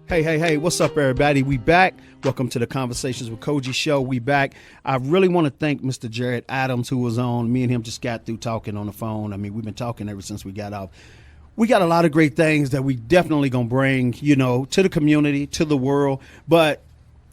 Hey, what's up, everybody? We back. Welcome to the Conversations with Cogee show. We back. I really want to thank Mr. Jarrett Adams, who was on. Me and him just got through talking on the phone. I mean, we've been talking ever since we got off. We got a lot of great things that we definitely going to bring, to the community, to the world. But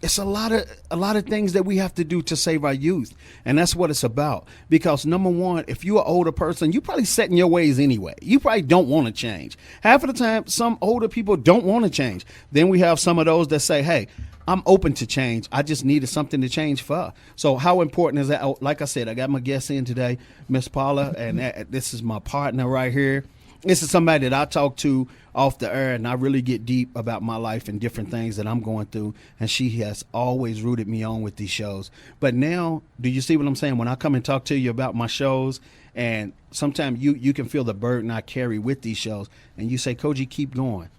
it's a lot of things that we have to do to save our youth. And that's what it's about. Because number one, if you're an older person, you're probably set in your ways anyway. You probably don't want to change. Half of the time, some older people don't want to change. Then we have some of those that say, hey, I'm open to change. I just needed something to change for. So how important is that? Oh, like I said, I got my guest in today, Miss Paula, and this is my partner right here. This is somebody that I talk to off the air, and I really get deep about my life and different things that I'm going through, and she has always rooted me on with these shows. But now, do you see what I'm saying? When I come and talk to you about my shows, and sometimes you can feel the burden I carry with these shows, and you say, Cogee, keep going.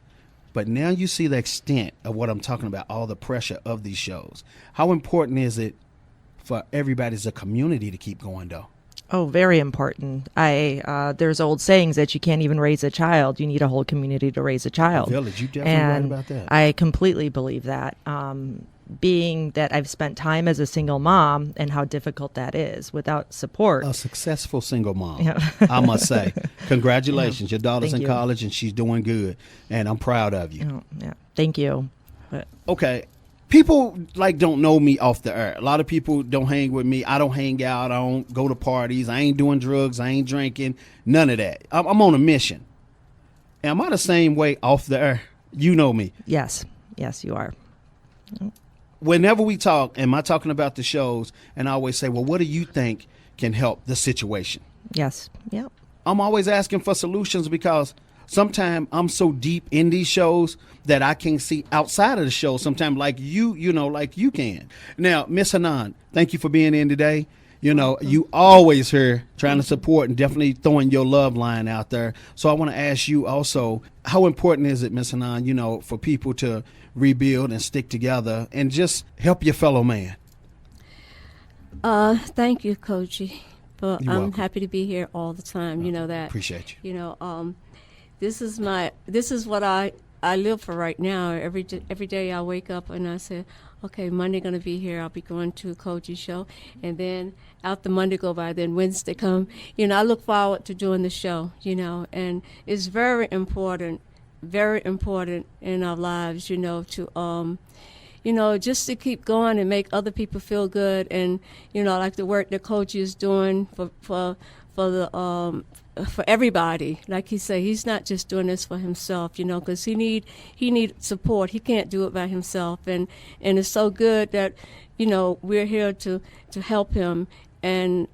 But now you see the extent of what I'm talking about, all the pressure of these shows. How important is it for everybody as a community to keep going, though? Oh, very important. There's old sayings that you can't even raise a child. You need a whole community to raise a child. Village, you definitely right about that. I completely believe that. Being that I've spent time as a single mom and how difficult that is without support. A successful single mom, I must say. Congratulations. Your daughter's in college and she's doing good. And I'm proud of you. Thank you. Okay. People don't know me off the air. A lot of people don't hang with me. I don't hang out. I don't go to parties. I ain't doing drugs. I ain't drinking. None of that. I'm on a mission. Am I the same way off the air? You know me. Yes, you are. Whenever we talk, am I talking about the shows? And I always say, well, what do you think can help the situation? Yes. Yep. I'm always asking for solutions because sometimes I'm so deep in these shows that I can't see outside of the show sometimes like you can. Now, Miss Hanan, thank you for being in today. You always here trying to support and definitely throwing your love line out there. So I want to ask you also, how important is it, Miss Hanan, for people to rebuild and stick together and just help your fellow man? Thank you, Cogee. But I'm welcome. happy to be here all the time. You know that. Appreciate you. This is what I live for right now. Every day I wake up and I say, okay, Monday gonna be here. I'll be going to a Cogee show, and then after Monday go by, then Wednesday come. I look forward to doing the show. And it's very important in our lives. To just to keep going and make other people feel good, and like the work that Cogee is doing for everybody. Like he said, he's not just doing this for himself, because he need support. He can't do it by himself, and it's so good that we're here to help him and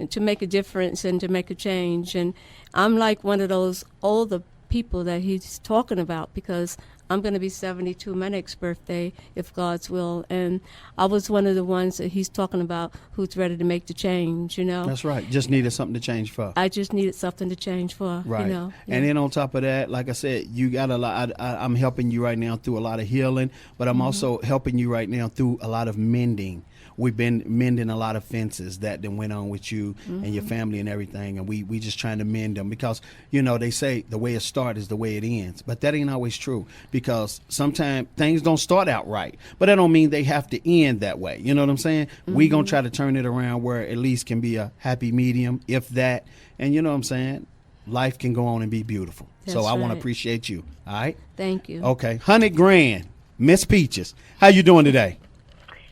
to make a difference and to make a change. And I'm like one of those older people that he's talking about, because I'm going to be 72 my next birthday, if God's will. And I was one of the ones that he's talking about who's ready to make the change, That's right. Just needed something to change for. I just needed something to change for, right. Yeah. And then on top of that, like I said, you got a lot. I'm helping you right now through a lot of healing, but I'm also helping you right now through a lot of mending. We've been mending a lot of fences that went on with you and your family and everything, and we just trying to mend them because, they say the way it starts is the way it ends, but that ain't always true because sometimes things don't start out right, but that don't mean they have to end that way. You know what I'm saying? We gonna try to turn it around where at least can be a happy medium, if that, and you know what I'm saying? Life can go on and be beautiful. That's so I want to right. appreciate you. All right? Thank you. Okay. 100 grand. Miss Peaches. How you doing today?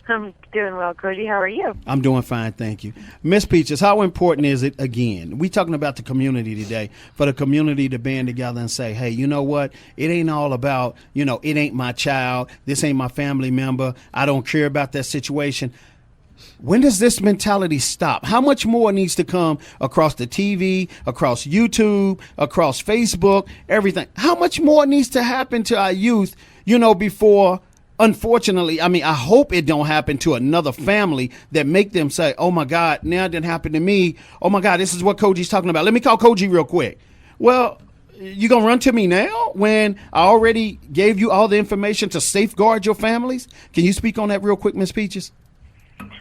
I'm doing well, Cogee. How are you? I'm doing fine, thank you. Miss Peaches, how important is it, again, we talking about the community today, for the community to band together and say, hey, you know what? It ain't all about, it ain't my child. This ain't my family member. I don't care about that situation. When does this mentality stop? How much more needs to come across the TV, across YouTube, across Facebook, everything? How much more needs to happen to our youth, before... Unfortunately, I hope it don't happen to another family that make them say, oh, my God, now it didn't happen to me. Oh, my God, this is what Cogee's talking about. Let me call Cogee real quick. Well, you going to run to me now when I already gave you all the information to safeguard your families? Can you speak on that real quick, Miss Peaches?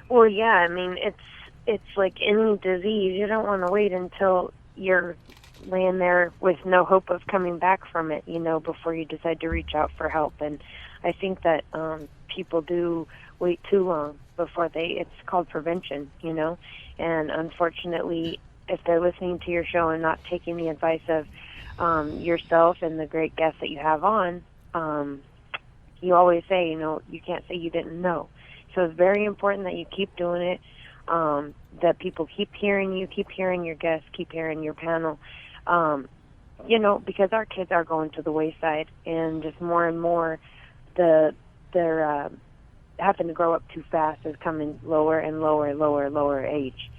Well, yeah, it's like any disease. You don't want to wait until you're laying there with no hope of coming back from it, before you decide to reach out for help. And I think that people do wait too long before it's called prevention, and unfortunately, if they're listening to your show and not taking the advice of yourself and the great guests that you have on, you always say, you can't say you didn't know. So it's very important that you keep doing it, that people keep hearing you, keep hearing your guests, keep hearing your panel, because our kids are going to the wayside, and just more and more they're having to grow up too fast is coming lower and lower age.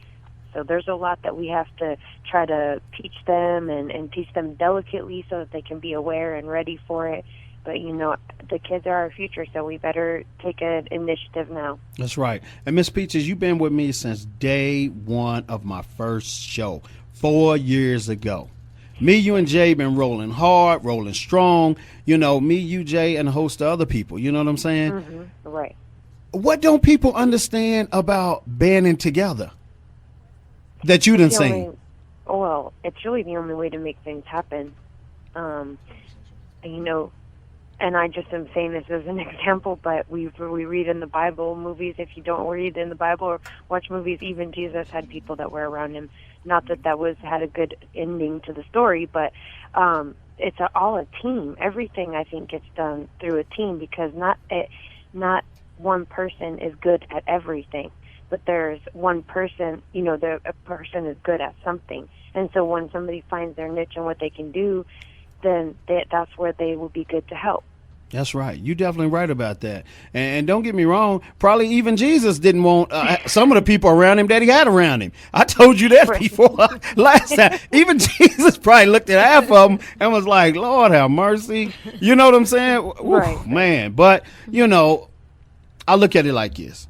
So there's a lot that we have to try to teach them and teach them delicately so that they can be aware and ready for it. But, the kids are our future, so we better take an initiative now. That's right. And Miss Peaches, you've been with me since day one of my first show 4 years ago. Me, you, and Jay been rolling hard, rolling strong. Me, you, Jay, and a host of other people. You know what I'm saying? Mm-hmm. Right. What don't people understand about banding together that you done seen? Well, it's really the only way to make things happen. And I just am saying this as an example, but we read in the Bible movies. If you don't read in the Bible or watch movies, even Jesus had people that were around him. Not that had a good ending to the story, but it's all a team. Everything, I think, gets done through a team, because not one person is good at everything, but there's one person, a person is good at something. And so when somebody finds their niche and what they can do, then that's where they will be good to help. That's right. You're definitely right about that. And don't get me wrong, probably even Jesus didn't want some of the people around him that he had around him. I told you that before last time. Even Jesus probably looked at half of them and was like, Lord have mercy. You know what I'm saying? Right. Oof, man. But, I look at it like this.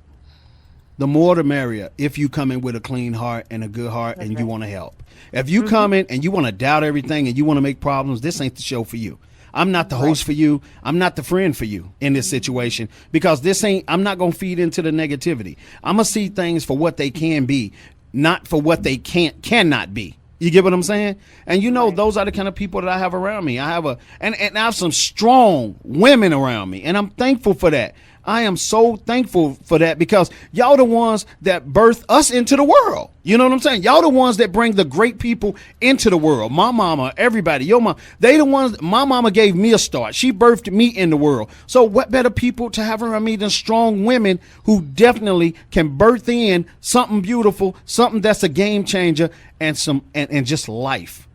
The more the merrier if you come in with a clean heart and a good heart. That's and right. You want to help. If you come in and you want to doubt everything and you want to make problems, this ain't the show for you. I'm not the host for you. I'm not the friend for you in this situation, because I'm not going to feed into the negativity. I'm going to see things for what they can be, not for what they cannot be. You get what I'm saying? And right. Those are the kind of people that I have around me. I have and I have some strong women around me, and I'm thankful for that. I am so thankful for that, because y'all the ones that birth us into the world. You know what I'm saying? Y'all the ones that bring the great people into the world. My mama, everybody, your mom, they the ones. My mama gave me a start. She birthed me in the world. So what better people to have around me than strong women who definitely can birth in something beautiful, something that's a game changer, and just life.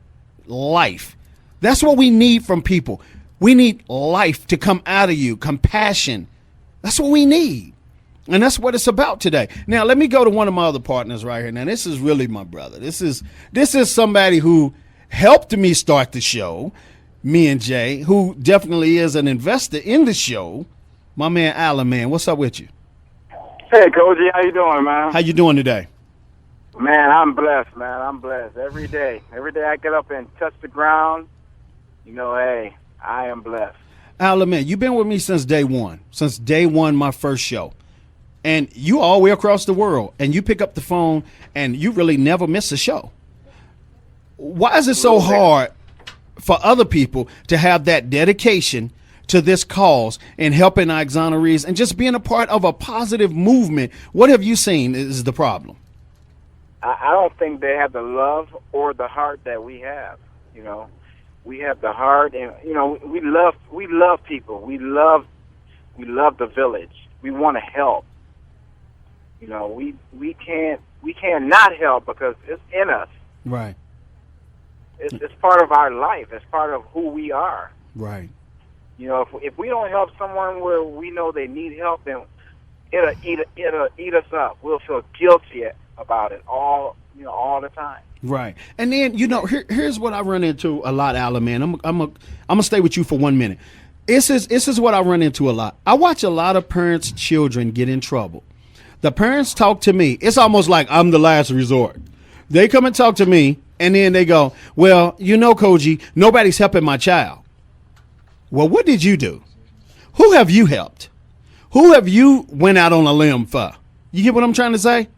Life. That's what we need from people. We need life to come out of you, compassion. That's what we need. And that's what it's about today. Now, let me go to one of my other partners right here. Now, this is really my brother. This is somebody who helped me start the show, me and Jay, who definitely is an investor in the show. My man, Alan, man. What's up with you? Hey, Cogee. How you doing, man? How you doing today? Man, I'm blessed, man. I'm blessed. Every day I get up and touch the ground, hey, I am blessed. Alan, man, you've been with me since day one, my first show. And you all the way across the world, and you pick up the phone, and you really never miss a show. Why is it so hard for other people to have that dedication to this cause and helping our exonerees and just being a part of a positive movement? What have you seen is the problem? I don't think they have the love or the heart that we have, We have the heart, and we love people. We love the village. We want to help. We can't not help because it's in us. Right. It's part of our life. It's part of who we are. Right. If we don't help someone where we know they need help, then it'll eat us up. We'll feel guilty about it all the time. Right. And then, here's what I run into a lot, Alan, man. I'm gonna stay with you for 1 minute. This is what I run into a lot. I watch a lot of parents' children get in trouble. The parents talk to me. It's almost like I'm the last resort. They come and talk to me, and then they go, well, Cogee, nobody's helping my child. Well, what did you do? Who have you helped? Who have you went out on a limb for? You get what I'm trying to say?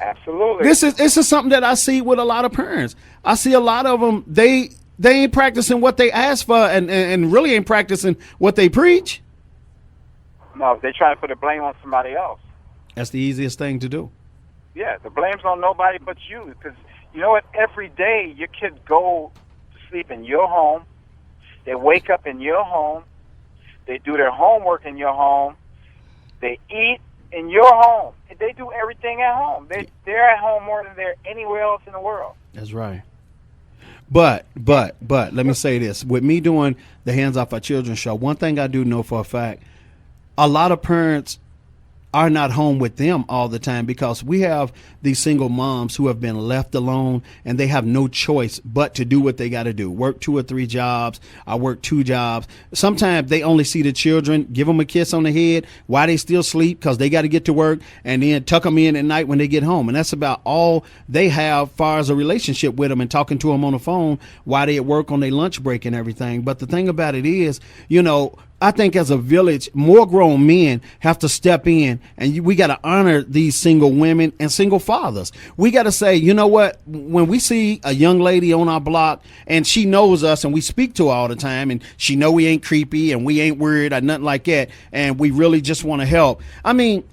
Absolutely. This is something that I see with a lot of parents. I see a lot of them, they ain't practicing what they ask for and really ain't practicing what they preach. No, they're trying to put the blame on somebody else. That's the easiest thing to do. Yeah, the blame's on nobody but you. Because you know what? Every day your kids go to sleep in your home. They wake up in your home. They do their homework in your home. They eat in your home. They do everything at home. They're at home more than they're anywhere else in the world. That's right. But let me say this. With me doing the Hands Off Our Children show, one thing I do know for a fact, a lot of parents are not home with them all the time because we have these single moms who have been left alone and they have no choice but to do what they got to do. Work 2 or 3 jobs. I work 2 jobs. Sometimes they only see the children, give them a kiss on the head while they still sleep because they got to get to work, and then tuck them in at night when they get home. And that's about all they have far as a relationship with them and talking to them on the phone while they at work on their lunch break and everything. But the thing about it is, I think as a village, more grown men have to step in, and we got to honor these single women and single fathers. We got to say, you know what, when we see a young lady on our block and she knows us and we speak to her all the time and she know we ain't creepy and we ain't weird or nothing like that, and we really just want to help. I mean,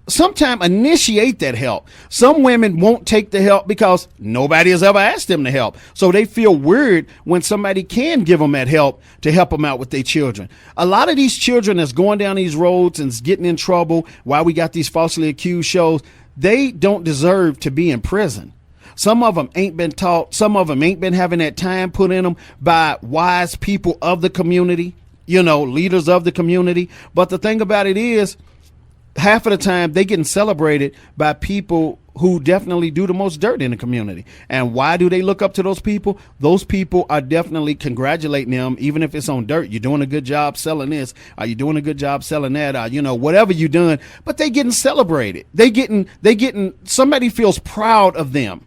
sometimes initiate that help. Some women won't take the help because nobody has ever asked them to help. So they feel weird when somebody can give them that help to help them out with their children. A lot of these children that's going down these roads and is getting in trouble while we got these falsely accused shows, they don't deserve to be in prison. Some of them ain't been taught. Some of them ain't been having that time put in them by wise people of the community, leaders of the community. But the thing about it is, half of the time they getting celebrated by people who definitely do the most dirt in the community. And why do they look up to those people? Those people are definitely congratulating them, even if it's on dirt. You're doing a good job selling this. Are you doing a good job selling that? Whatever you're doing, but they getting celebrated. They getting, somebody feels proud of them.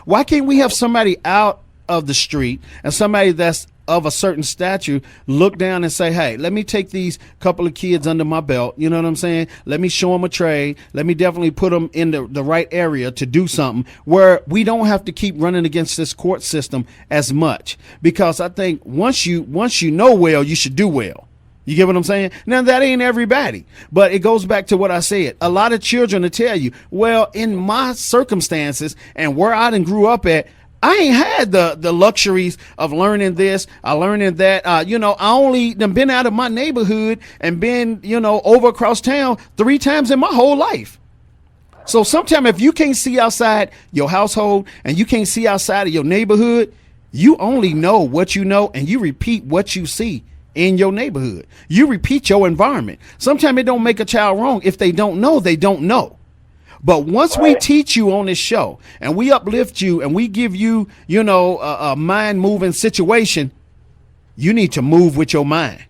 Why can't we have somebody out of the street and somebody that's of a certain stature look down and say, hey, let me take these couple of kids under my belt. You know what I'm saying? Let me show them a trade. Let me definitely put them in the right area to do something where we don't have to keep running against this court system as much. Because I think once you know well, you should do well. You get what I'm saying? Now, that ain't everybody, but it goes back to what I said. A lot of children will tell you, well, in my circumstances and where I done grew up at, I ain't had the luxuries of learning this, learning that. I only done been out of my neighborhood and been, over across town 3 times in my whole life. So sometimes if you can't see outside your household and you can't see outside of your neighborhood, you only know what you know and you repeat what you see in your neighborhood. You repeat your environment. Sometimes it don't make a child wrong. If they don't know, they don't know. But once we teach you on this show and we uplift you and we give you, a mind moving situation, you need to move with your mind.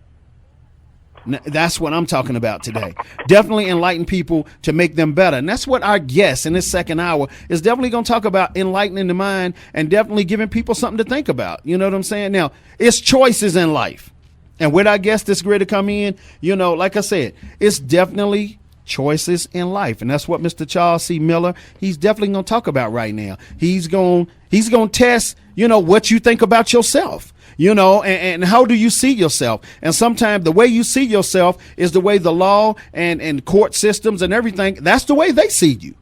That's what I'm talking about today. Definitely enlighten people to make them better. And that's what our guest in this second hour is definitely going to talk about, enlightening the mind and definitely giving people something to think about. You know what I'm saying? Now, it's choices in life. And with our guest that's ready to come in, like I said, it's definitely choices in life. And that's what Mr. Charles C. Miller, he's definitely going to talk about right now. He's going to test, what you think about yourself, and how do you see yourself? And sometimes the way you see yourself is the way the law and court systems and everything, that's the way they see you.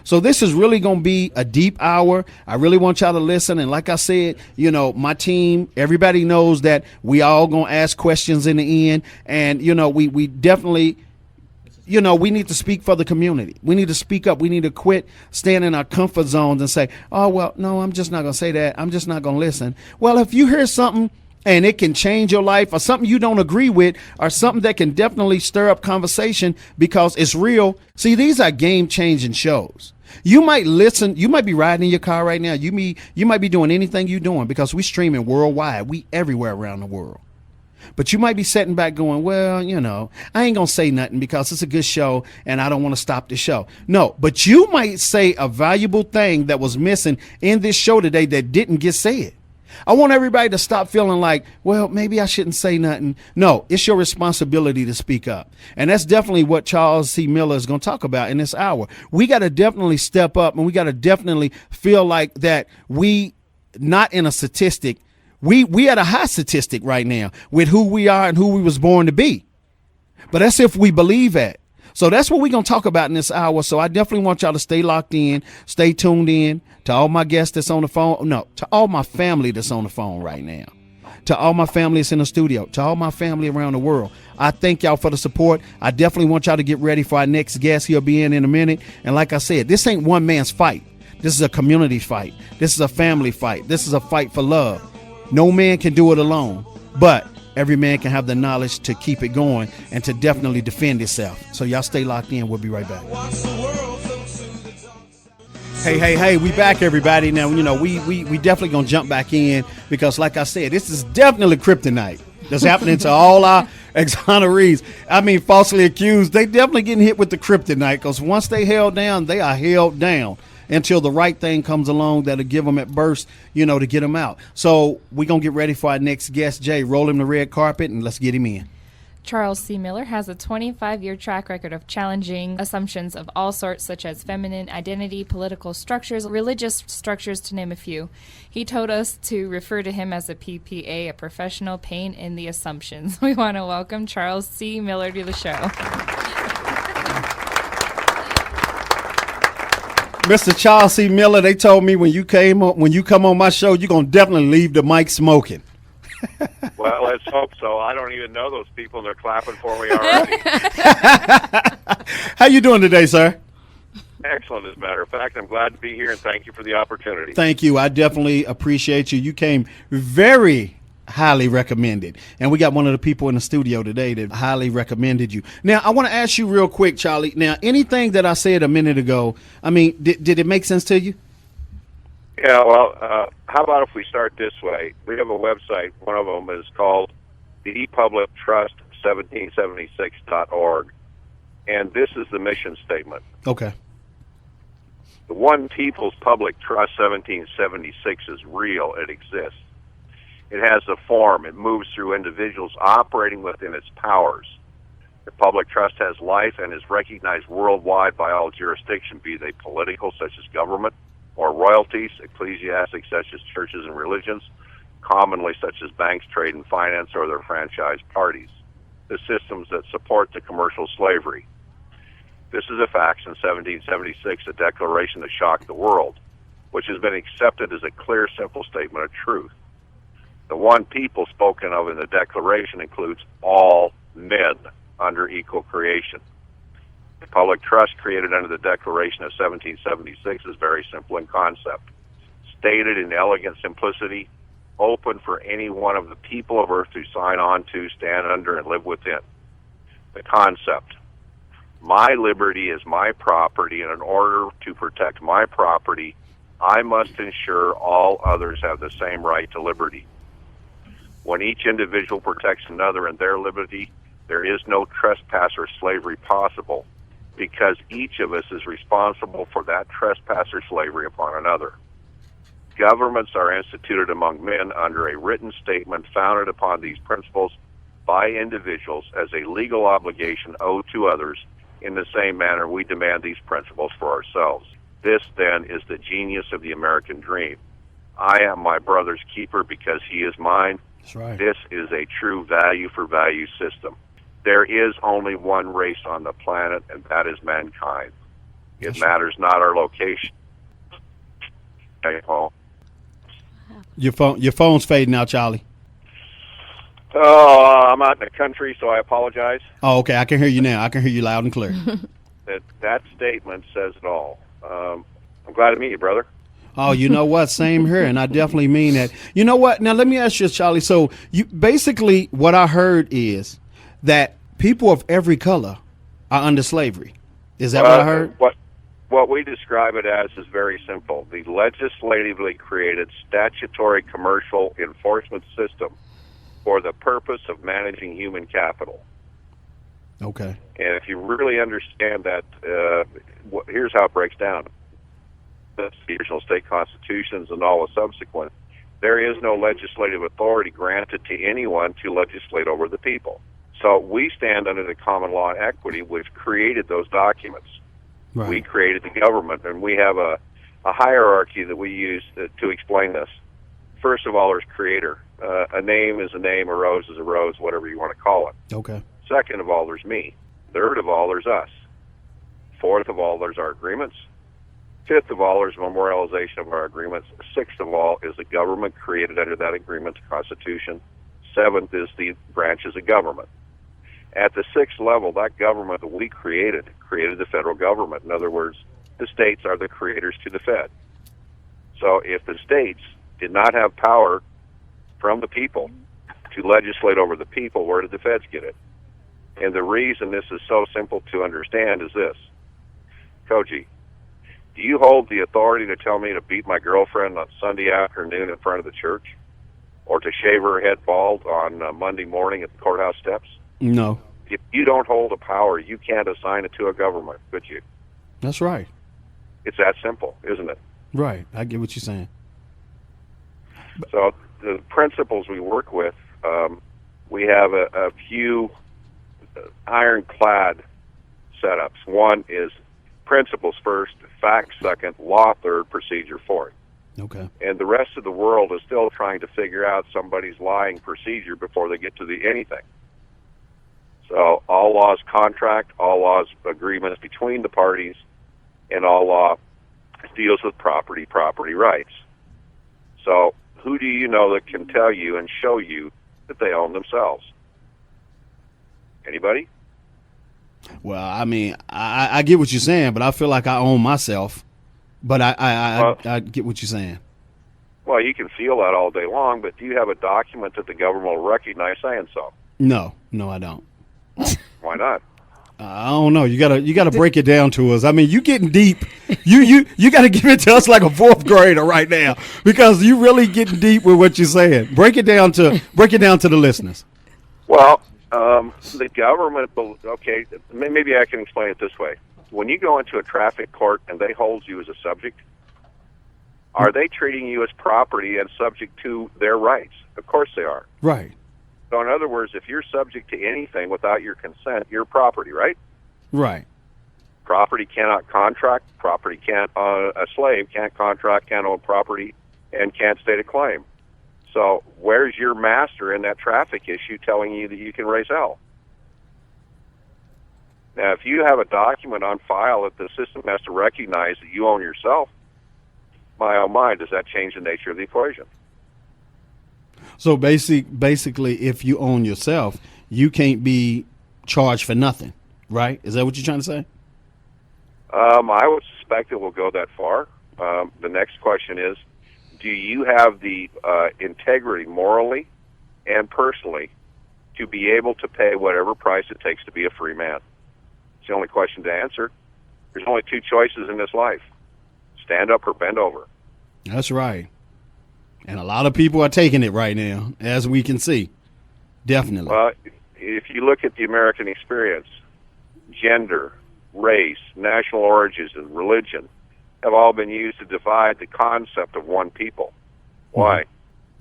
So this is really going to be a deep hour. I really want y'all to listen. And like I said, my team, everybody knows that we all going to ask questions in the end. And, we definitely, we need to speak for the community. We need to speak up. We need to quit staying in our comfort zones and say, oh, well, no, I'm just not going to say that. I'm just not going to listen. Well, if you hear something and it can change your life or something you don't agree with or something that can definitely stir up conversation because it's real. See, these are game changing shows. You might listen. You might be riding in your car right now. You might be doing anything you're doing because we streaming worldwide. We everywhere around the world. But you might be sitting back going, well, I ain't going to say nothing because it's a good show and I don't want to stop the show. No, but you might say a valuable thing that was missing in this show today that didn't get said. I want everybody to stop feeling like, well, maybe I shouldn't say nothing. No, it's your responsibility to speak up. And that's definitely what Charles C. Miller is going to talk about in this hour. We got to definitely step up, and we got to definitely feel like that we not in a statistic. We at a high statistic right now with who we are and who we was born to be. But that's if we believe that. So that's what we're going to talk about in this hour. So I definitely want y'all to stay locked in, stay tuned in to all my guests that's on the phone. No, to all my family that's on the phone right now, to all my family that's in the studio, to all my family around the world. I thank y'all for the support. I definitely want y'all to get ready for our next guest. He'll be in a minute. And like I said, this ain't one man's fight. This is a community fight. This is a family fight. This is a fight for love. No man can do it alone, but every man can have the knowledge to keep it going and to definitely defend itself. So y'all stay locked in. We'll be right back. Hey, we back, everybody. Now, you know, we definitely going to jump back in because, like I said, this is definitely kryptonite that's happening to all our exonerees. I mean, falsely accused. They definitely getting hit with the kryptonite because once they held down, they are held down until the right thing comes along that'll give them at burst, you know, to get them out. So we're going to get ready for our next guest. Jay, roll him the red carpet and let's get him in. Charles C. Miller has a 25-year track record of challenging assumptions of all sorts, such as feminine identity, political structures, religious structures, to name a few. He told us to refer to him as a PPA, a professional pain in the assumptions. We want to welcome Charles C. Miller to the show. Mr. Charles C. Miller, they told me when you come on my show, you're going to definitely leave the mic smoking. Well, let's hope so. I don't even know those people, and they're clapping for me already. How you doing today, sir? Excellent, as a matter of fact. I'm glad to be here, and thank you for the opportunity. Thank you. I definitely appreciate you. You came very highly recommended. And we got one of the people in the studio today that highly recommended you. Now, I want to ask you real quick, Charlie. Now, anything that I said a minute ago, I mean, did it make sense to you? Yeah, well, how about if we start this way? We have a website. One of them is called the Public Trust 1776.org. And this is the mission statement. Okay. The One People's Public Trust 1776 is real. It exists. It has a form. It moves through individuals operating within its powers. The public trust has life and is recognized worldwide by all jurisdictions, be they political, such as government, or royalties, ecclesiastic, such as churches and religions, commonly such as banks, trade and finance, or their franchise parties, the systems that support the commercial slavery. This is a fact in 1776, a declaration that shocked the world, which has been accepted as a clear, simple statement of truth. The one people spoken of in the Declaration includes all men under equal creation. The public trust created under the Declaration of 1776 is very simple in concept. Stated in elegant simplicity, open for any one of the people of Earth to sign on to, stand under, and live within. The concept. My liberty is my property, and in order to protect my property, I must ensure all others have the same right to liberty. When each individual protects another in their liberty, there is no trespass or slavery possible, because each of us is responsible for that trespass or slavery upon another. Governments are instituted among men under a written statement founded upon these principles by individuals as a legal obligation owed to others in the same manner we demand these principles for ourselves. This, then, is the genius of the American dream. I am my brother's keeper because he is mine. That's right. This is a true value-for-value system. There is only one race on the planet, and that is mankind. It matters not our location. Okay, Paul. Your phone's fading out, Charlie. Oh, I'm out in the country, so I apologize. Oh, okay. I can hear you now. I can hear you loud and clear. That statement says it all. I'm glad to meet you, brother. Oh, you know what? Same here, and I definitely mean that. You know what? Now, let me ask you, Charlie. So, you basically, what I heard is that people of every color are under slavery. Is that what I heard? What we describe it as is very simple. The legislatively created statutory commercial enforcement system for the purpose of managing human capital. Okay. And if you really understand that, here's how it breaks down. The original state constitutions and all the subsequent There is no legislative authority granted to anyone to legislate over the people. So we stand under the common law and equity, which created those documents. Right. We created the government, and we have a hierarchy that we use to explain this. First of all, there's creator. A name is a name, a rose is a rose, whatever you want to call it. Okay. Second of all, there's me. Third of all, there's us. Fourth of all, there's our agreements. Fifth of all, there's memorialization of our agreements. Sixth of all is the government created under that agreement, the Constitution. Seventh is the branches of government. At the sixth level, that government that we created the federal government. In other words, the states are the creators to the Fed. So if the states did not have power from the people to legislate over the people, where did the feds get it? And the reason this is so simple to understand is this. Cogee, do you hold the authority to tell me to beat my girlfriend on Sunday afternoon in front of the church? Or to shave her head bald on Monday morning at the courthouse steps? No. If you don't hold a power, you can't assign it to a government, could you? That's right. It's that simple, isn't it? Right. I get what you're saying. So the principles we work with, we have a few ironclad setups. One is principles first, facts second, law third, procedure fourth. Okay. And the rest of the world is still trying to figure out somebody's lying procedure before they get to the anything. So all law is contract, all law is agreements between the parties, and all law deals with property rights. So who do you know that can tell you and show you that they own themselves? Anybody? Well, I mean, I get what you're saying, but I feel like I own myself. But I get what you're saying. Well, you can feel that all day long, but do you have a document that the government will recognize saying so? No, I don't. Why not? I don't know. You gotta break it down to us. I mean, you getting deep. You gotta give it to us like a fourth grader right now, because you really getting deep with what you're saying. Break it down to the listeners. Well, the government. Okay, maybe I can explain it this way. When you go into a traffic court and they hold you as a subject, are they treating you as property and subject to their rights? Of course they are. Right. So in other words, if you're subject to anything without your consent, you're property, right? Right. Property cannot contract. Property can't. A slave can't contract, can't own property, and can't state a claim. So where's your master in that traffic issue telling you that you can raise hell? Now, if you have a document on file that the system has to recognize that you own yourself, my oh my, does that change the nature of the equation? So basically, if you own yourself, you can't be charged for nothing, right? Is that what you're trying to say? I would suspect it will go that far. The next question is, do you have the integrity morally and personally to be able to pay whatever price it takes to be a free man? It's the only question to answer. There's only two choices in this life: stand up or bend over. That's right. And a lot of people are taking it right now, as we can see. Definitely. Well, if you look at the American experience, gender, race, national origins, and religion have all been used to divide the concept of one people. Why?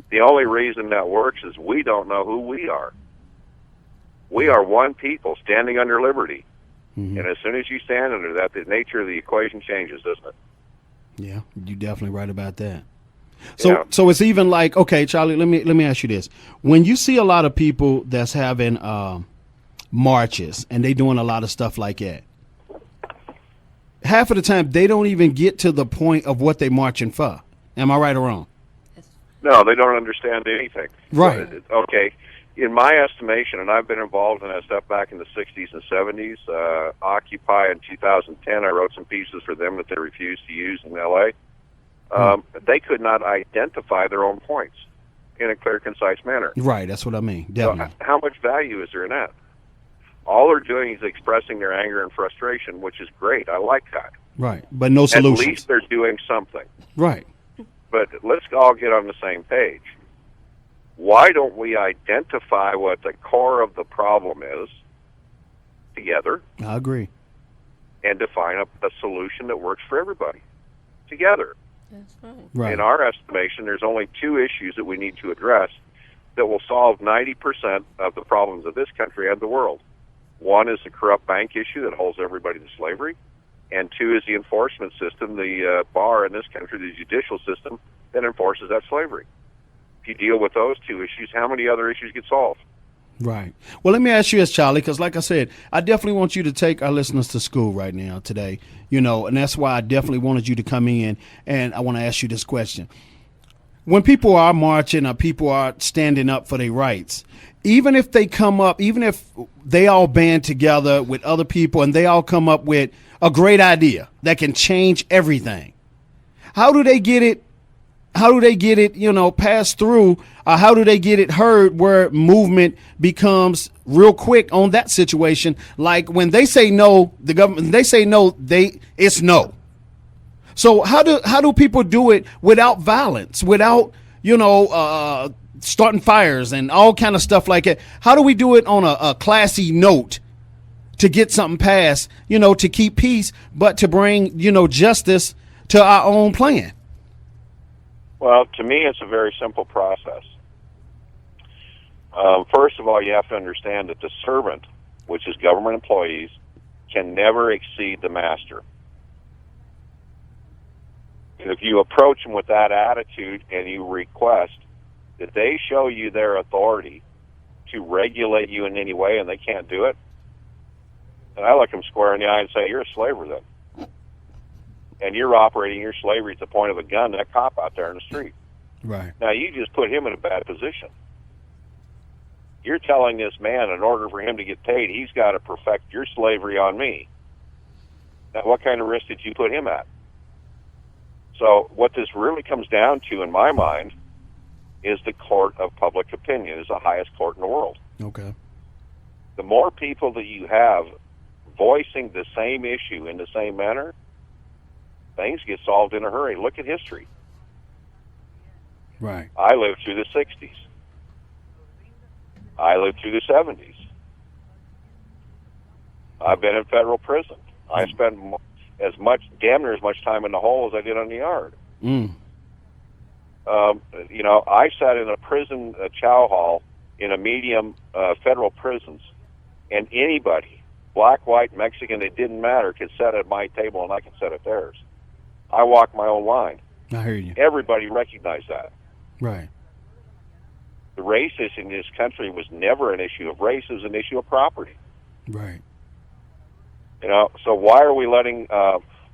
The only reason that works is we don't know who we are. We are one people standing under liberty. And as soon as you stand under that, the nature of the equation changes, doesn't it? Yeah, you're definitely right about that. So it's even like, okay, Charlie, let me ask you this. When you see a lot of people that's having marches and they doing a lot of stuff like that, half of the time they don't even get to the point of what they're marching for. Am I right or wrong? No, they don't understand anything. Right. Okay. In my estimation, and I've been involved in that stuff back in the 60s and 70s, Occupy in 2010, I wrote some pieces for them that they refused to use in L.A. They could not identify their own points in a clear, concise manner. Right, that's what I mean, definitely. So how much value is there in that? All they're doing is expressing their anger and frustration, which is great. I like that. Right, but no solutions. At least they're doing something. Right. But let's all get on the same page. Why don't we identify what the core of the problem is together? I agree. And define a solution that works for everybody together. That's right. Right. In our estimation, there's only two issues that we need to address that will solve 90% of the problems of this country and the world. One is the corrupt bank issue that holds everybody to slavery, and two is the enforcement system, the bar in this country, the judicial system that enforces that slavery. If you deal with those two issues, how many other issues get solved? Right. Well, let me ask you this, Charlie, because like I said, I definitely want you to take our listeners to school right now today, and that's why I definitely wanted you to come in, and I want to ask you this question. When people are marching or people are standing up for their rights, even if they come up, even if they all band together with other people and they all come up with a great idea that can change everything, how do they get it? How do they get it, passed through? How do they get it heard where movement becomes real quick on that situation? Like when they say no, the government, they say no, it's no. So how do people do it without violence, without, starting fires and all kind of stuff like that? How do we do it on a classy note to get something passed, to keep peace, but to bring, justice to our own plan? Well, to me, it's a very simple process. First of all, you have to understand that the servant, which is government employees, can never exceed the master. If you approach them with that attitude and you request that they show you their authority to regulate you in any way and they can't do it, then I look them square in the eye and say, you're a slaver then. And you're operating your slavery at the point of a gun to that cop out there in the street. Right. Now, you just put him in a bad position. You're telling this man in order for him to get paid, he's got to perfect your slavery on me. Now, what kind of risk did you put him at? So what this really comes down to, in my mind, is the court of public opinion is the highest court in the world. Okay. The more people that you have voicing the same issue in the same manner, things get solved in a hurry. Look at history. Right. I lived through the 60s. I lived through the 70s. I've been in federal prison. I spent damn near as much time in the hole as I did on the yard. I sat in a prison chow hall in a medium federal prisons, and anybody, black, white, Mexican, it didn't matter, could sit at my table and I could sit at theirs. I walked my own line. I hear you. Everybody recognized that. Right. The racism in this country was never an issue of race, it was an issue of property. Right. So why are we letting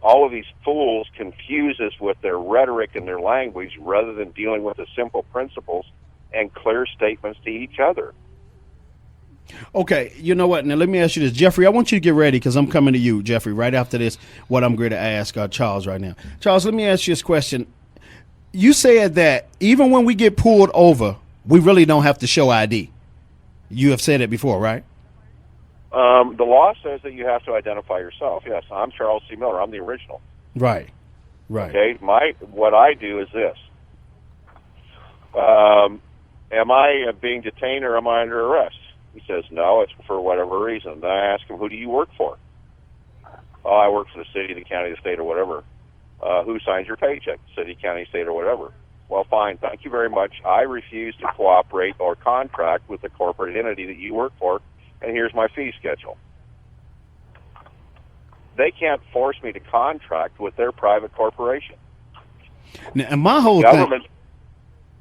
all of these fools confuse us with their rhetoric and their language rather than dealing with the simple principles and clear statements to each other? Okay, you know what? Now, let me ask you this. Jeffrey, I want you to get ready because I'm coming to you, Jeffrey, right after this, what I'm going to ask Charles right now. Charles, let me ask you this question. You said that even when we get pulled over, we really don't have to show ID. You have said it before, right? The law says that you have to identify yourself. Yes, I'm Charles C. Miller. I'm the original. Right. Right. Okay. What I do is this. Am I being detained or am I under arrest? He says, no, it's for whatever reason. Then I ask him, who do you work for? Oh, I work for the city, the county, the state, or whatever. Who signs your paycheck? City, county, state, or whatever. Well, fine. Thank you very much. I refuse to cooperate or contract with the corporate entity that you work for, and here's my fee schedule. They can't force me to contract with their private corporation. Now, and my whole government, thing.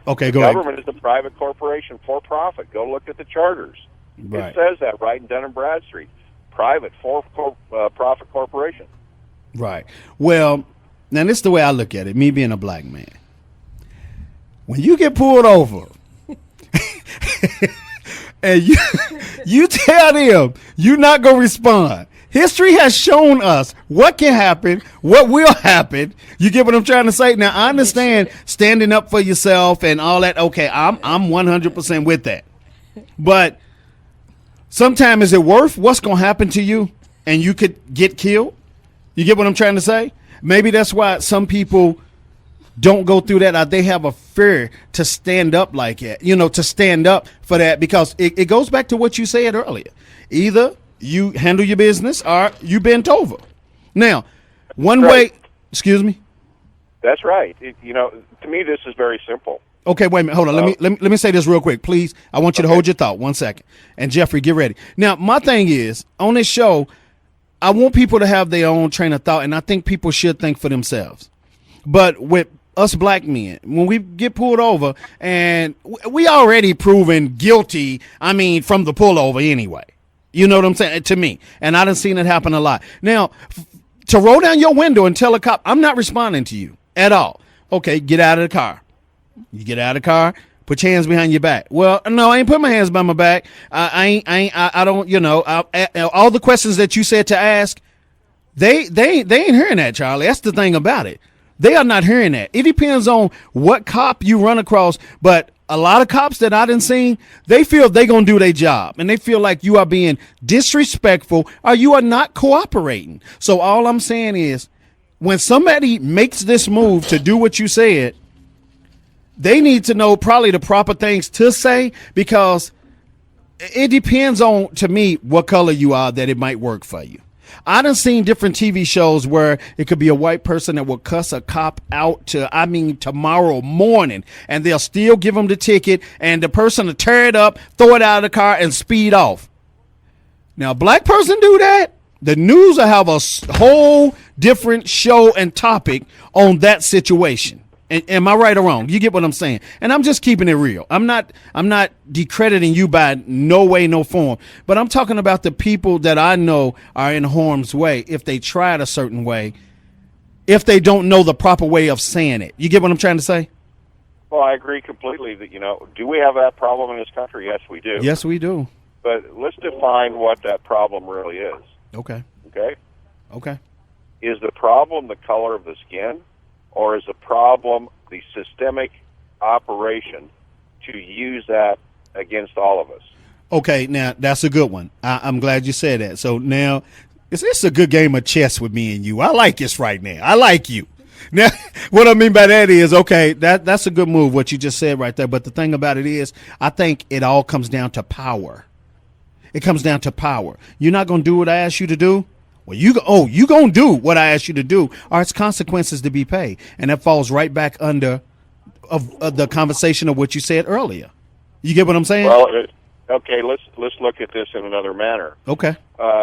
Okay, go ahead. Government is a private corporation for profit. Go look at the charters. Right. It says that right in Dun & Bradstreet. Private for profit corporation. Right. Well, now this is the way I look at it, me being a black man. When you get pulled over and you tell them you're not going to respond, history has shown us what can happen, what will happen. You get what I'm trying to say? Now, I understand standing up for yourself and all that. Okay, I'm 100% with that. But sometimes is it worth what's going to happen to you and you could get killed? You get what I'm trying to say? Maybe that's why some people don't go through that. They have a fear to stand up like that, to stand up for that, because it goes back to what you said earlier. Either you handle your business or you bent over. Now, one way, excuse me. That's right. To me, this is very simple. Okay, wait a minute. Hold on. Let me say this real quick, please. I want you to hold your thought 1 second. And Jeffrey, get ready. Now, my thing is, on this show, I want people to have their own train of thought, and I think people should think for themselves. But with us black men, when we get pulled over, and we already proven guilty, from the pullover anyway. You know what I'm saying? To me. And I done seen it happen a lot. Now, to roll down your window and tell a cop, I'm not responding to you at all. Okay, get out of the car. You get out of the car, put your hands behind your back. Well, no, I ain't put my hands behind my back. I don't, all the questions that you said to ask, they ain't hearing that, Charlie. That's the thing about it. They are not hearing that. It depends on what cop you run across, but a lot of cops that I done seen, they feel they gonna do their job, and they feel like you are being disrespectful or you are not cooperating. So all I'm saying is, when somebody makes this move to do what you said, they need to know probably the proper things to say, because it depends on, to me, what color you are, that it might work for you. I done seen different TV shows where it could be a white person that will cuss a cop out tomorrow morning, and they'll still give them the ticket, and the person will tear it up, throw it out of the car, and speed off. Now, a black person do that, the news will have a whole different show and topic on that situation. Am I right or wrong? You get what I'm saying? And I'm just keeping it real. I'm not discrediting you by no way, no form. But I'm talking about the people that I know are in harm's way if they try it a certain way, if they don't know the proper way of saying it. You get what I'm trying to say? Well, I agree completely that, do we have that problem in this country? Yes, we do. Yes, we do. But let's define what that problem really is. Okay. Okay? Is the problem the color of the skin? Or is the problem the systemic operation to use that against all of us? Okay, now that's a good one. I'm glad you said that. So now, it's a good game of chess with me and you. I like this right now. I like you. Now, what I mean by that is, okay, that's a good move, what you just said right there. But the thing about it is, I think it all comes down to power. It comes down to power. You're not going to do what I asked you to do? Well, you gonna do what I asked you to do, or it's consequences to be paid, and that falls right back under of the conversation of what you said earlier. You get what I'm saying? Well, okay. Let's look at this in another manner. Okay.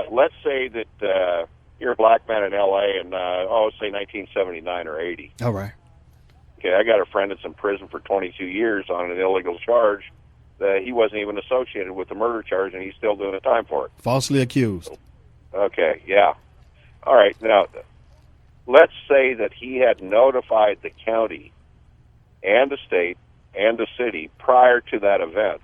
Let's say that you're a black man in L.A. and say 1979 or 80. All right. Okay, I got a friend that's in prison for 22 years on an illegal charge that he wasn't even associated with the murder charge, and he's still doing the time for it. Falsely accused. Okay, yeah. All right, now, let's say that he had notified the county and the state and the city prior to that event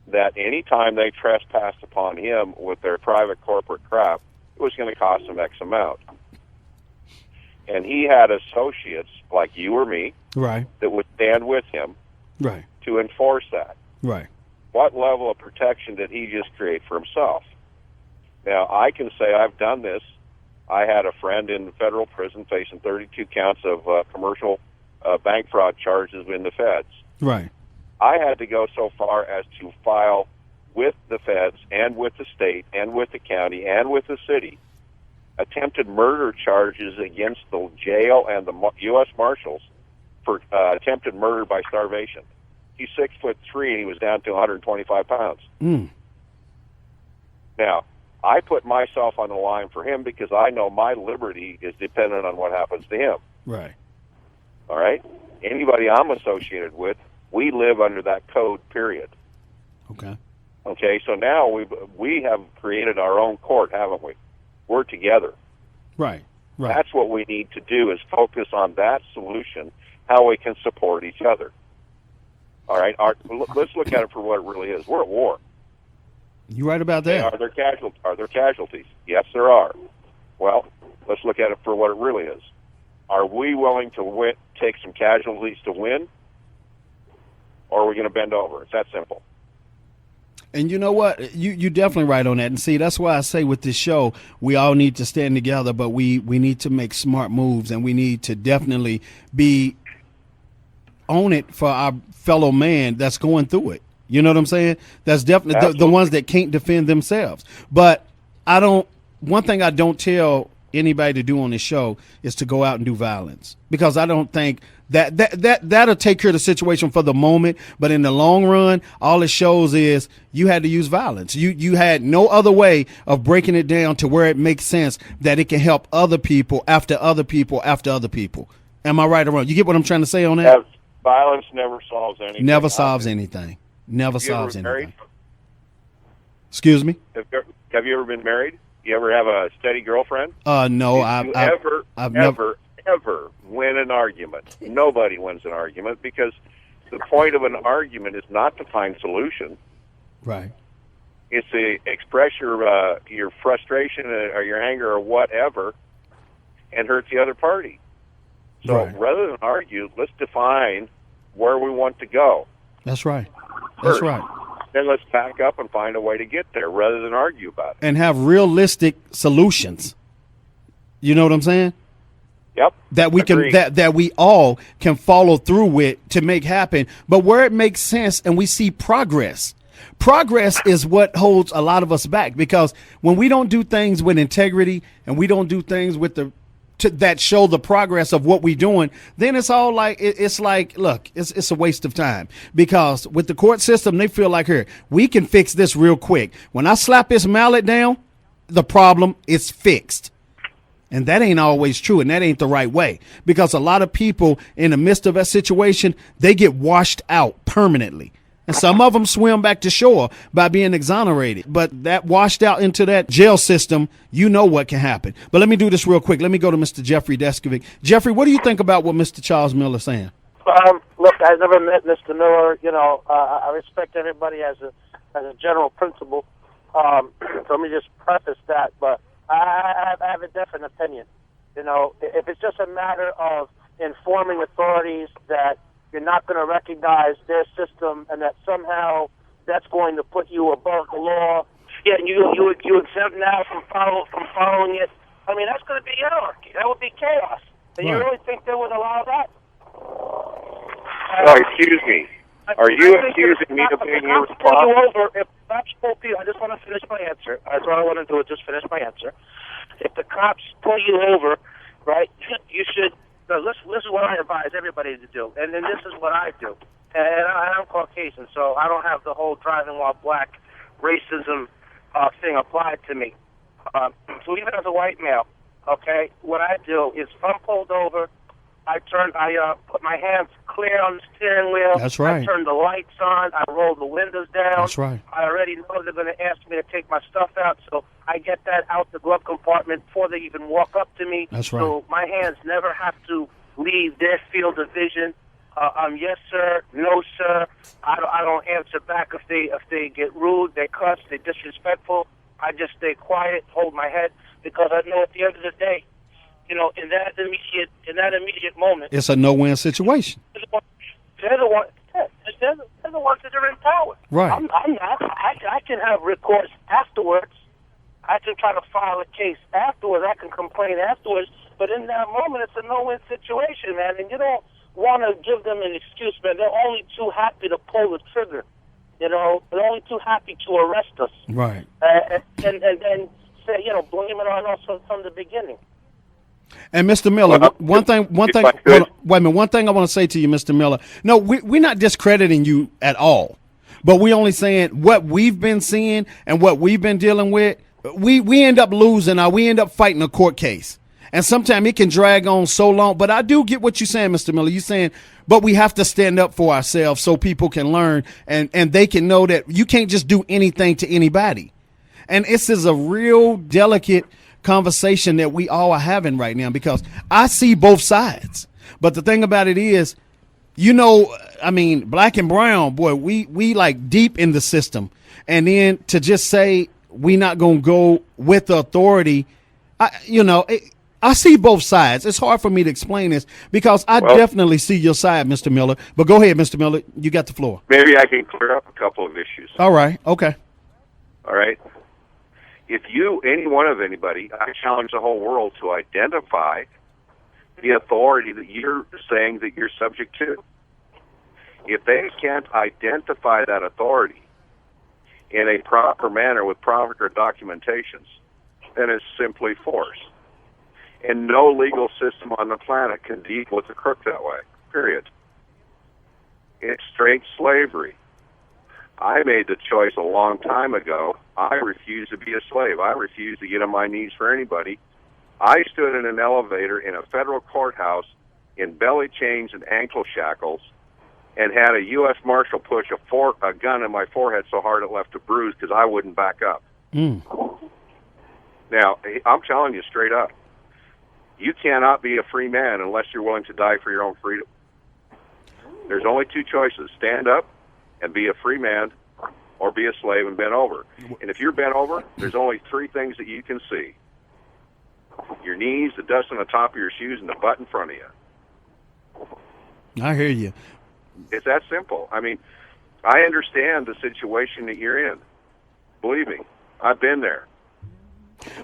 that any time they trespassed upon him with their private corporate crap, it was going to cost him X amount. And he had associates like you or me, right, that would stand with him, right, to enforce that. Right. What level of protection did he just create for himself? Now, I can say I've done this. I had a friend in federal prison facing 32 counts of commercial bank fraud charges in the feds. Right. I had to go so far as to file with the feds and with the state and with the county and with the city attempted murder charges against the jail and the U.S. Marshals for attempted murder by starvation. He's 6'3" and he was down to 125 pounds. Mm. Now, I put myself on the line for him because I know my liberty is dependent on what happens to him. Right. All right? Anybody I'm associated with, we live under that code, period. Okay. Okay, so now we have created our own court, haven't we? We're together. Right. Right. That's what we need to do, is focus on that solution, how we can support each other. All right? Let's look at it for what it really is. We're at war. You're right about that. Are there casualties? Yes, there are. Well, let's look at it for what it really is. Are we willing to take some casualties to win, or are we going to bend over? It's that simple. And you know what? You're definitely right on that. And see, that's why I say with this show, we all need to stand together, but we need to make smart moves, and we need to definitely be on it for our fellow man that's going through it. You know what I'm saying? That's definitely the ones that can't defend themselves. But one thing I don't tell anybody to do on this show is to go out and do violence, because I don't think that'll take care of the situation for the moment. But in the long run, all it shows is you had to use violence. You had no other way of breaking it down to where it makes sense that it can help other people after other people after other people. Am I right or wrong? You get what I'm trying to say on that? Violence never solves anything. Never solves anything. Never solves anything. Married? Excuse me? Have you ever been married? You ever have a steady girlfriend? No. I've never win an argument. Nobody wins an argument, because the point of an argument is not to find solution. Right. It's to express your frustration or your anger or whatever, and hurt the other party. So right. Rather than argue, let's define where we want to go. That's right. That's right. Then let's back up and find a way to get there rather than argue about it. And have realistic solutions. You know what I'm saying? Yep. That we Agreed. can that we all can follow through with to make happen, but where it makes sense and we see progress. Progress is what holds a lot of us back, because when we don't do things with integrity and we don't do things with that show the progress of what we're doing, then it's all like, it's like, look, it's a waste of time, because with the court system, they feel like, here, we can fix this real quick. When I slap this mallet down, the problem is fixed. And that ain't always true, and that ain't the right way, because a lot of people in the midst of that situation, they get washed out permanently. And some of them swim back to shore by being exonerated. But that washed out into that jail system, you know what can happen. But let me do this real quick. Let me go to Mr. Jeffrey Deskovic. Jeffrey, what do you think about what Mr. Charles Miller is saying? Look, I've never met Mr. Miller. You know, I respect everybody as a general principle. So let me just preface that. But I have a different opinion. You know, if it's just a matter of informing authorities that you're not going to recognize their system and that somehow that's going to put you above the law, yeah, and you exempt now from following it, I mean, that's going to be anarchy. That would be chaos. And you really think they would allow that? Excuse me. Are you accusing me of being irresponsible? If cops pull you, I just want to finish my answer. That's what I want to do, is just finish my answer. If the cops pull you over, right, you should. No, this is what I advise everybody to do, and then this is what I do. And I'm Caucasian, so I don't have the whole driving while black racism thing applied to me. So even as a white male, okay, what I do is if I'm pulled over, I put my hands clear on the steering wheel. That's right. I turn the lights on. I roll the windows down. That's right. I already know they're going to ask me to take my stuff out, so I get that out the glove compartment before they even walk up to me. That's right. So my hands never have to leave their field of vision. Yes, sir. No, sir. I don't answer back if they get rude, they cuss, they're disrespectful. I just stay quiet, hold my head, because I know at the end of the day, you know, in that immediate moment, it's a no-win situation. They're the ones that are in power. Right. I'm not. I can have recourse afterwards. I can try to file a case afterwards. I can complain afterwards. But in that moment, it's a no-win situation, man. And you don't want to give them an excuse, man. They're only too happy to pull the trigger. You know, they're only too happy to arrest us. Right. And then say, you know, blame it on us from the beginning. And Mr. Miller, one thing. Wait a minute. One thing I want to say to you, Mr. Miller. No, we're not discrediting you at all, but we're only saying what we've been seeing and what we've been dealing with. We end up losing, or we end up fighting a court case, and sometimes it can drag on so long. But I do get what you're saying, Mr. Miller. You're saying, but we have to stand up for ourselves so people can learn and they can know that you can't just do anything to anybody. And this is a real delicate conversation that we all are having right now, because I see both sides. But the thing about it is, you know, I mean, black and brown, boy, we like deep in the system. And then to just say we not going to go with the authority, I see both sides. It's hard for me to explain this because I definitely see your side, Mr. Miller. But go ahead, Mr. Miller. You got the floor. Maybe I can clear up a couple of issues. All right. Okay. All right. If anybody, I challenge the whole world to identify the authority that you're saying that you're subject to. If they can't identify that authority in a proper manner with proper documentations, then it's simply force. And no legal system on the planet can deal with a crook that way, period. It's straight slavery. I made the choice a long time ago. I refuse to be a slave. I refuse to get on my knees for anybody. I stood in an elevator in a federal courthouse in belly chains and ankle shackles and had a U.S. Marshal push a gun in my forehead so hard it left a bruise because I wouldn't back up. Now, I'm telling you straight up, you cannot be a free man unless you're willing to die for your own freedom. There's only two choices: stand up and be a free man, or be a slave and bent over. And if you're bent over, there's only three things that you can see: your knees, the dust on the top of your shoes, and the butt in front of you. I hear you. It's that simple. I mean, I understand the situation that you're in. Believe me, I've been there.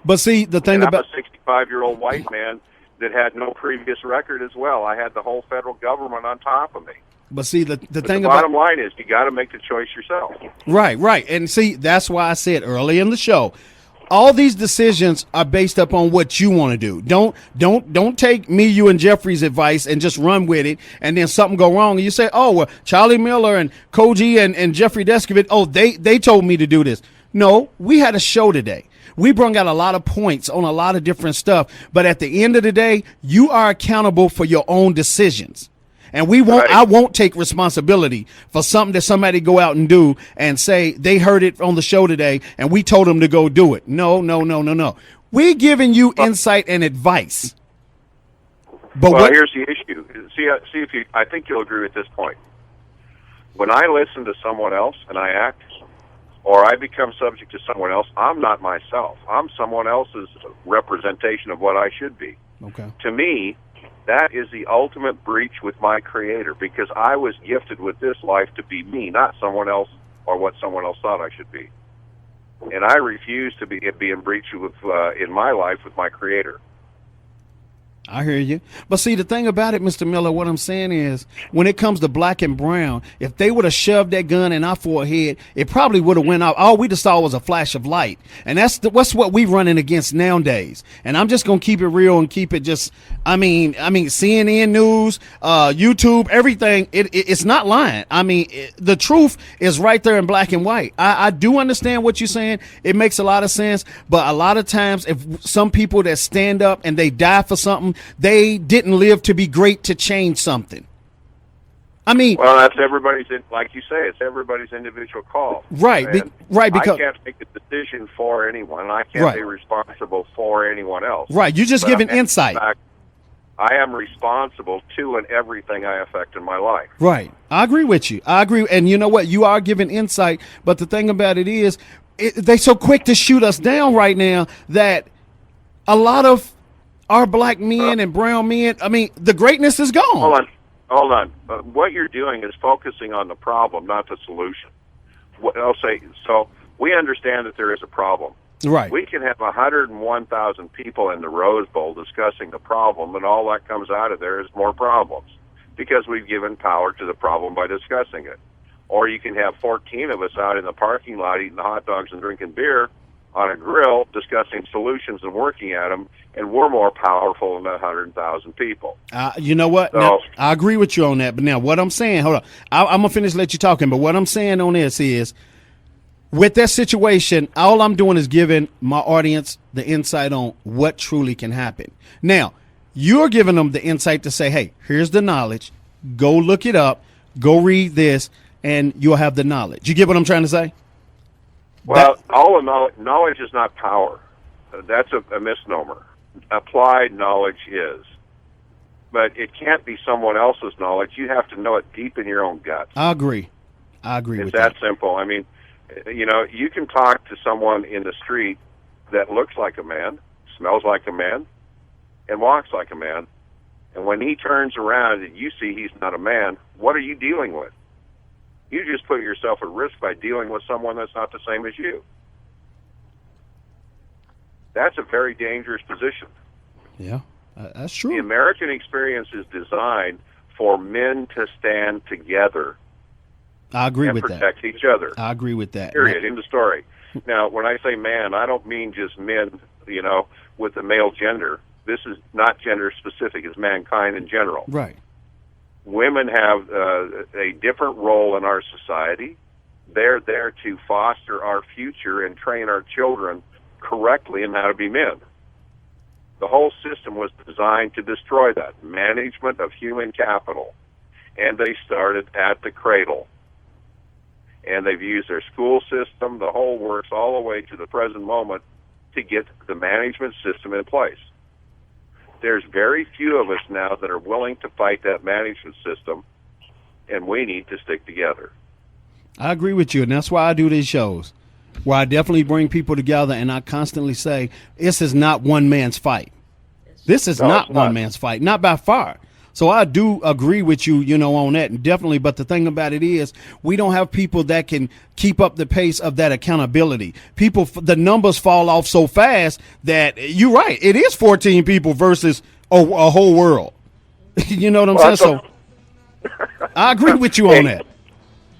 But see, the thing and about I'm a 65-year-old white man that had no previous record as well. I had the whole federal government on top of me. But see, the But thing the about bottom line is you got to make the choice yourself. right, and see, that's why I said early in the show, all these decisions are based upon what you want to do. Don't take me, you, and Jeffrey's advice and just run with it, and then something go wrong, and you say, oh, well, Charlie Miller and Cogee and Jeffrey Deskovic, oh, they told me to do this. No, we had a show today. We brought out a lot of points on a lot of different stuff, but at the end of the day, you are accountable for your own decisions. And we won't. Right. I won't take responsibility for something that somebody go out and do and say they heard it on the show today and we told them to go do it. No. We're giving you insight and advice. But Well, here's the issue. See if you. I think you'll agree with this point. When I listen to someone else and I act, or I become subject to someone else, I'm not myself. I'm someone else's representation of what I should be. Okay. To me, that is the ultimate breach with my Creator, because I was gifted with this life to be me, not someone else or what someone else thought I should be. And I refuse to be in breach with in my life with my Creator. I hear you. But see, the thing about it, Mr. Miller, what I'm saying is when it comes to black and brown, if they would have shoved that gun in our forehead, it probably would have went off. All we just saw was a flash of light. And that's what we running against nowadays. And I'm just going to keep it real and keep it just, I mean, CNN news, YouTube, everything. It's not lying. I mean, the truth is right there in black and white. I do understand what you're saying. It makes a lot of sense. But a lot of times, if some people that stand up and they die for something, they didn't live to be great to change something. I mean, well, that's everybody's, like you say, it's everybody's individual call. Right, because I can't make a decision for anyone. I can't be responsible for anyone else. Right, you're just giving insight. In fact, I am responsible to and everything I affect in my life. Right, I agree with you. I agree, and you know what? You are giving insight, but the thing about it is, they so quick to shoot us down right now that a lot of our black men and brown men, I mean, the greatness is gone. Hold on. What you're doing is focusing on the problem, not the solution. I'll say, so we understand that there is a problem. Right. We can have 101,000 people in the Rose Bowl discussing the problem, and all that comes out of there is more problems because we've given power to the problem by discussing it. Or you can have 14 of us out in the parking lot eating hot dogs and drinking beer on a grill discussing solutions and working at them, and we're more powerful than 100,000 people. You know what? So, now, I agree with you on that, but now what I'm saying, hold on, I'm going to finish let you talking, but what I'm saying on this is, with that situation, all I'm doing is giving my audience the insight on what truly can happen. Now, you're giving them the insight to say, hey, here's the knowledge, go look it up, go read this, and you'll have the knowledge. You get what I'm trying to say? Well, all the knowledge is not power. That's a misnomer. Applied knowledge is. But it can't be someone else's knowledge. You have to know it deep in your own guts. I agree with that. It's that simple. I mean, you know, you can talk to someone in the street that looks like a man, smells like a man, and walks like a man. And when he turns around and you see he's not a man, what are you dealing with? You just put yourself at risk by dealing with someone that's not the same as you. That's a very dangerous position. Yeah, that's true. The American experience is designed for men to stand together. I agree with that. And protect each other. I agree with that. Period. End of story. Now, when I say man, I don't mean just men, you know, with the male gender. this is not gender specific, it's mankind in general. Right. Women have a different role in our society. They're there to foster our future and train our children correctly in how to be men. The whole system was designed to destroy that management of human capital, and they started at the cradle. And they've used their school system, the whole works, all the way to the present moment to get the management system in place. There's very few of us now that are willing to fight that management system, and we need to stick together. I agree with you, and that's why I do these shows, where I definitely bring people together, and I constantly say, this is not one man's fight. This is not one man's fight, not by far. So I do agree with you, on that, and definitely. But the thing about it is, we don't have people that can keep up the pace of that accountability. The numbers fall off so fast that you're right. It is 14 people versus a whole world. You know what I'm saying? So I agree with you on that.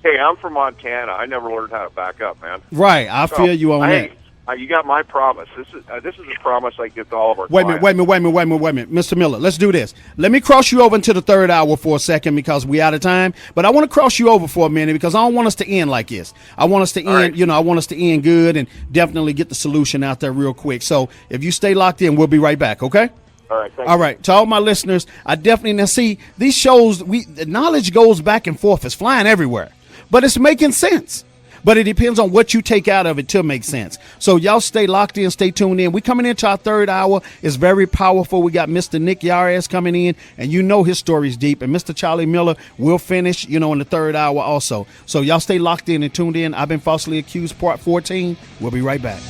Hey, I'm from Montana. I never learned how to back up, man. Right. I feel you on that. You got my promise. This is a promise I give to all of our Wait a clients. minute. Mr. Miller, let's do this. Let me cross you over into the third hour for a second because we out of time. But I want to cross you over for a minute because I don't want us to end like this. I want us to end, right. I want us to end good and definitely get the solution out there real quick. So if you stay locked in, we'll be right back, okay? All right, thank All you. right. To all my listeners, I definitely now see these shows, the knowledge goes back and forth. It's flying everywhere. But it's making sense. But it depends on what you take out of it to make sense. So y'all stay locked in, stay tuned in. We coming into our third hour. It's very powerful. We got Mr. Nick Yarris coming in, and his story's deep. And Mr. Charlie Miller will finish, in the third hour also. So y'all stay locked in and tuned in. I've been falsely accused, part 14. We'll be right back.